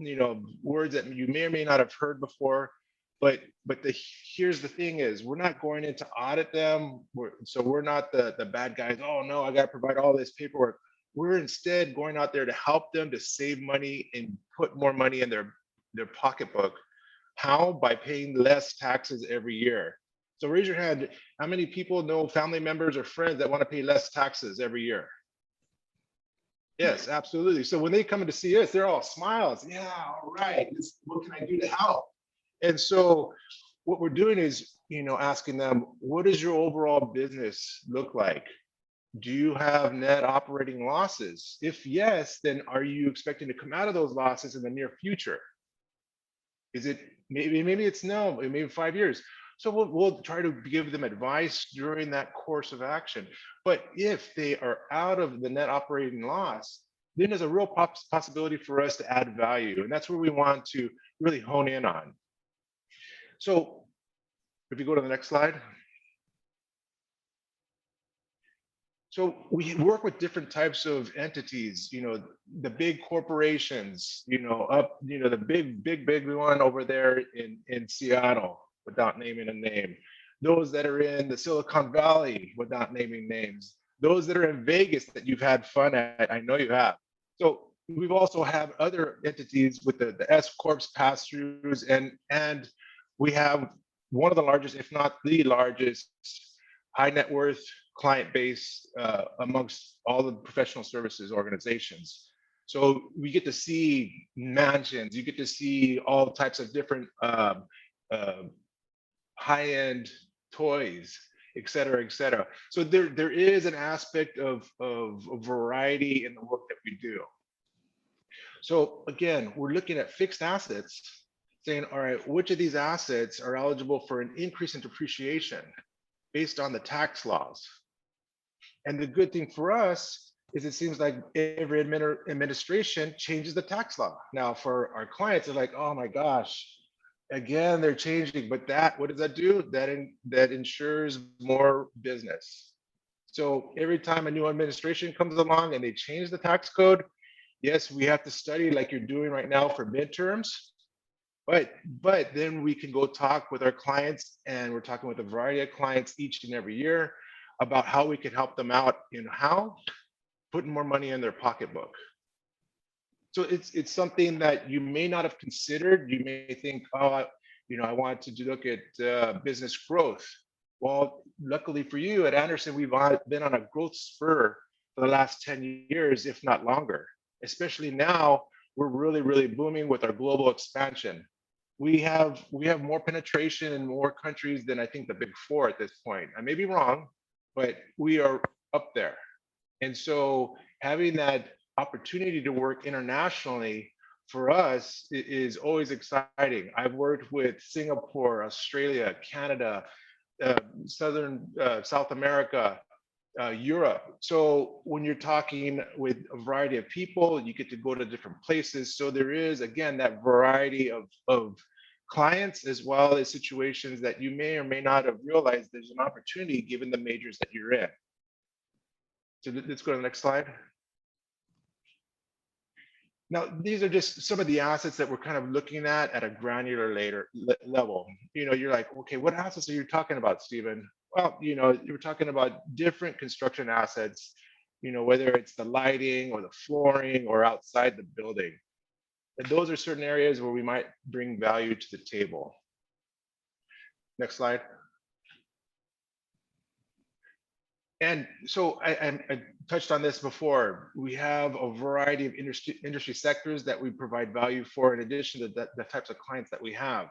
words that you may or may not have heard before, but here's the thing is, we're not going in to audit them. We're not the bad guys. Oh no, I got to provide all this paperwork. We're instead going out there to help them to save money and put more money in their pocketbook. How? By paying less taxes every year. So raise your hand. How many people know family members or friends that want to pay less taxes every year? Yes, absolutely. So when they come in to see us, they're all smiles. Yeah, all right. What can I do to help? And so what we're doing is, asking them, what does your overall business look like? Do you have net operating losses? If yes, then are you expecting to come out of those losses in the near future? Is it maybe it's no, maybe 5 years. So we'll try to give them advice during that course of action. But if they are out of the net operating loss, then there's a real possibility for us to add value. And that's where we want to really hone in on. So if you go to the next slide. So we work with different types of entities, the big corporations, the big one over there in Seattle, without naming a name. Those that are in the Silicon Valley, without naming names. Those that are in Vegas that you've had fun at, I know you have. So we've also have other entities with the S Corps pass-throughs, and we have one of the largest, if not the largest, high net worth client base amongst all the professional services organizations. So we get to see mansions, you get to see all types of different high-end toys, et cetera, et cetera. So there is an aspect of variety in the work that we do. So again, we're looking at fixed assets, saying, all right, which of these assets are eligible for an increase in depreciation based on the tax laws? And the good thing for us is it seems like every administration changes the tax law. Now for our clients, they're like, oh my gosh, again, they're changing, but what does that do? That ensures more business. So every time a new administration comes along and they change the tax code, yes, we have to study like you're doing right now for midterms, but then we can go talk with our clients, and we're talking with a variety of clients each and every year about how we can help them out in putting more money in their pocketbook. So it's something that you may not have considered. You may think, oh, I want to look at business growth. Well, luckily for you at Andersen, we've been on a growth spur for the last 10 years, if not longer. Especially now, we're really booming with our global expansion. We have more penetration in more countries than I think the Big Four at this point. I may be wrong, but we are up there. And so having that opportunity to work internationally for us is always exciting. I've worked with Singapore, Australia, Canada, South America, Europe. So when you're talking with a variety of people, you get to go to different places. So there is, again, that variety of clients as well as situations that you may or may not have realized there's an opportunity given the majors that you're in. So let's go to the next slide. Now, these are just some of the assets that we're kind of looking at a granular level. You're like, okay, what assets are you talking about, Stephen? Well, you're talking about different construction assets, whether it's the lighting or the flooring or outside the building. And those are certain areas where we might bring value to the table. Next slide. And so I touched on this before. We have a variety of industry sectors that we provide value for in addition to the types of clients that we have.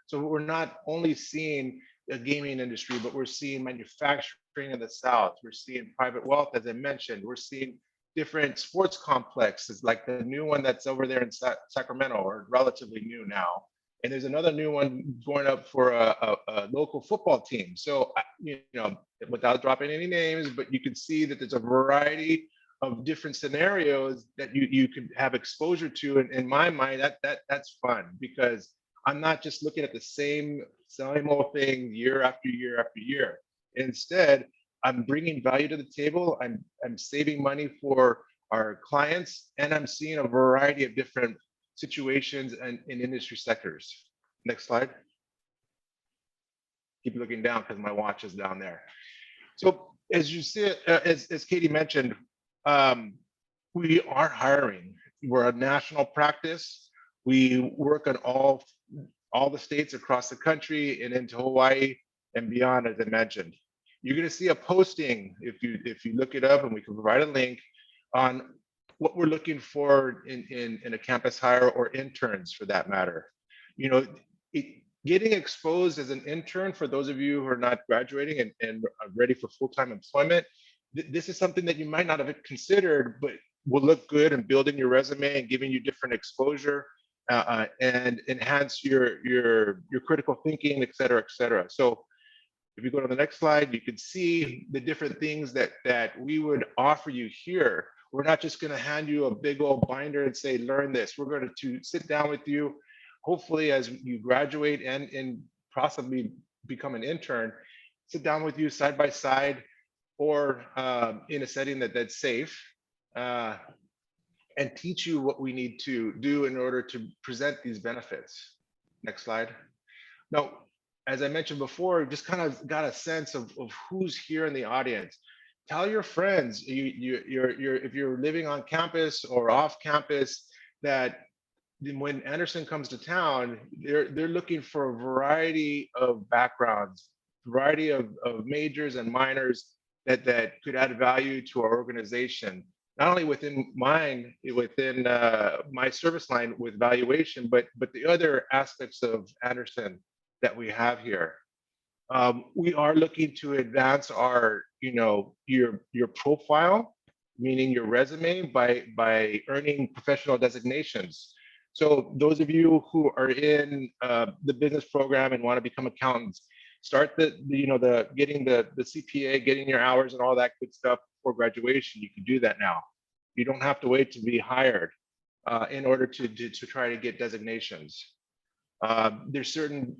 So we're not only seeing the gaming industry, but we're seeing manufacturing in the South. We're seeing private wealth, as I mentioned. We're seeing different sports complexes, like the new one that's over there in Sacramento, or relatively new now. And there's another new one going up for a local football team. So, without dropping any names, but you can see that there's a variety of different scenarios that you could have exposure to. And in my mind, that's fun, because I'm not just looking at the same old thing year after year after year. Instead, I'm bringing value to the table. I'm saving money for our clients, and I'm seeing a variety of different situations and in industry sectors. Next slide. Keep looking down because my watch is down there. So as you see, as Katie mentioned, we are hiring. We're a national practice. We work on all the states across the country and into Hawaii and beyond, as I mentioned. You're going to see a posting if you look it up, and we can provide a link on what we're looking for in a campus hire, or interns for that matter. getting exposed as an intern, for those of you who are not graduating and are ready for full-time employment, this is something that you might not have considered, but will look good in building your resume and giving you different exposure and enhance your critical thinking, et cetera, et cetera. So if you go to the next slide, you can see the different things that we would offer you here. We're not just going to hand you a big old binder and say, learn this. We're going to sit down with you, hopefully as you graduate and possibly become an intern, sit down with you side by side or in a setting that's safe and teach you what we need to do in order to present these benefits. Next slide. Now, as I mentioned before, just kind of got a sense of who's here in the audience. Tell your friends, if you're living on campus or off campus, that when Andersen comes to town, they're looking for a variety of backgrounds, variety of majors and minors that could add value to our organization. Not only within my service line with valuation, but the other aspects of Andersen that we have here. We are looking to advance our, your profile, meaning your resume, by earning professional designations. So those of you who are in the business program and want to become accountants, start getting the CPA, getting your hours and all that good stuff before graduation. You can do that now. You don't have to wait to be hired in order to try to get designations. There's certain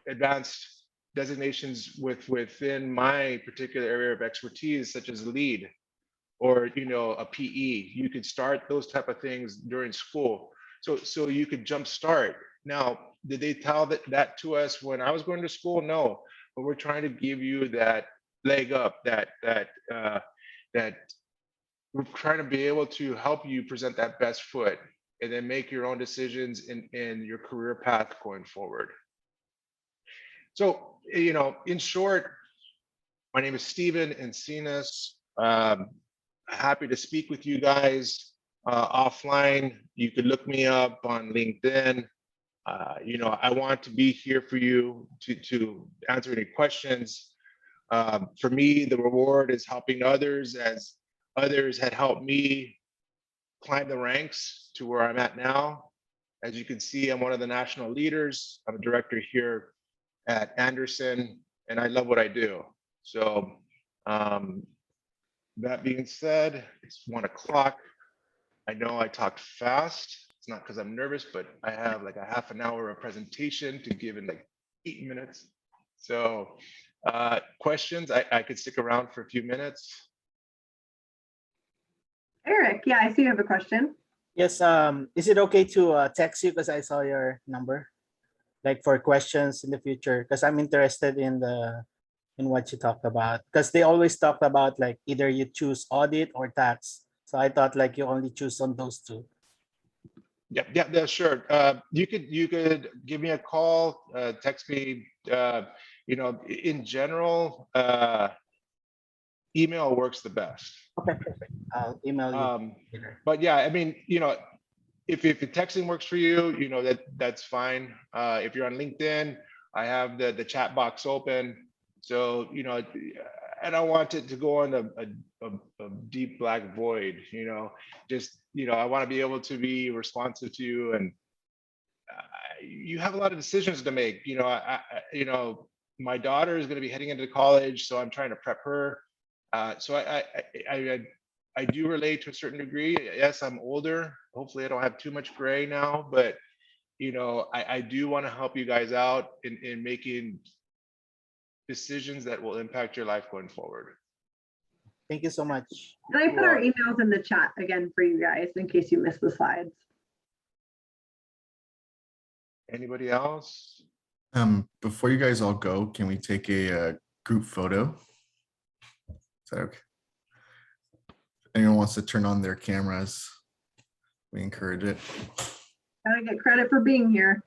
advanced designations within my particular area of expertise, such as lead or a PE. You could start those type of things during school, so you could jumpstart. Now, did they tell that to us when I was going to school? No, but we're trying to give you that leg up, that we're trying to be able to help you present that best foot and then make your own decisions in your career path going forward. So, in short, my name is Steven Encinas. Happy to speak with you guys offline. You could look me up on LinkedIn. I want to be here for you to answer any questions. For me, the reward is helping others, as others had helped me climb the ranks to where I'm at now. As you can see, I'm one of the national leaders. I'm a director here at Andersen, and I love what I do. So that being said, it's 1 o'clock. I know I talked fast. It's not because I'm nervous, but I have like a half an hour of presentation to give in like 8 minutes. So questions, I could stick around for a few minutes. Eric, yeah, I see you have a question. Yes, is it okay to text you because I saw your number, like for questions in the future? Because I'm interested in what you talked about. Because they always talked about like either you choose audit or tax. So I thought like you only choose on those two. Yeah, sure. You could give me a call, text me. In general, email works the best. Okay, perfect. I'll email you later. But yeah, I mean, if texting works for you, that's fine. If you're on LinkedIn, I have the chat box open. So, I don't want it to go on a deep black void, I want to be able to be responsive to you, and you have a lot of decisions to make. My daughter is going to be heading into college, so I'm trying to prep her. So I do relate to a certain degree. Yes, I'm older. Hopefully I don't have too much gray now, but I do want to help you guys out in making decisions that will impact your life going forward. Thank you so much. And I put our emails in the chat again for you guys in case you missed the slides. Anybody else? Before you guys all go, can we take a group photo? Is that okay? If anyone wants to turn on their cameras, we encourage it. Gotta get credit for being here.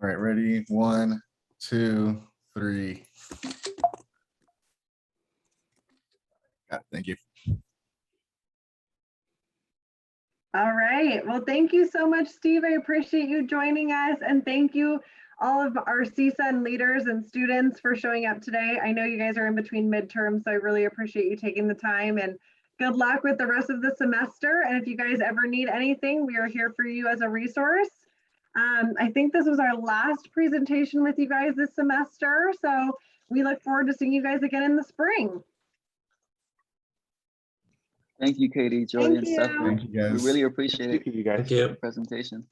All right, ready? 1, 2, 3. Thank you. All right. Well, thank you so much, Steve. I appreciate you joining us. And thank you all of our CSUN leaders and students for showing up today. I know you guys are in between midterms, so I really appreciate you taking the time, and good luck with the rest of the semester. And if you guys ever need anything, we are here for you as a resource. I think this was our last presentation with you guys this semester. So we look forward to seeing you guys again in the spring. Thank you, Katie, Joy, and Stefan. Thank you, guys. We really appreciate it. You guys. Thank you. The presentation.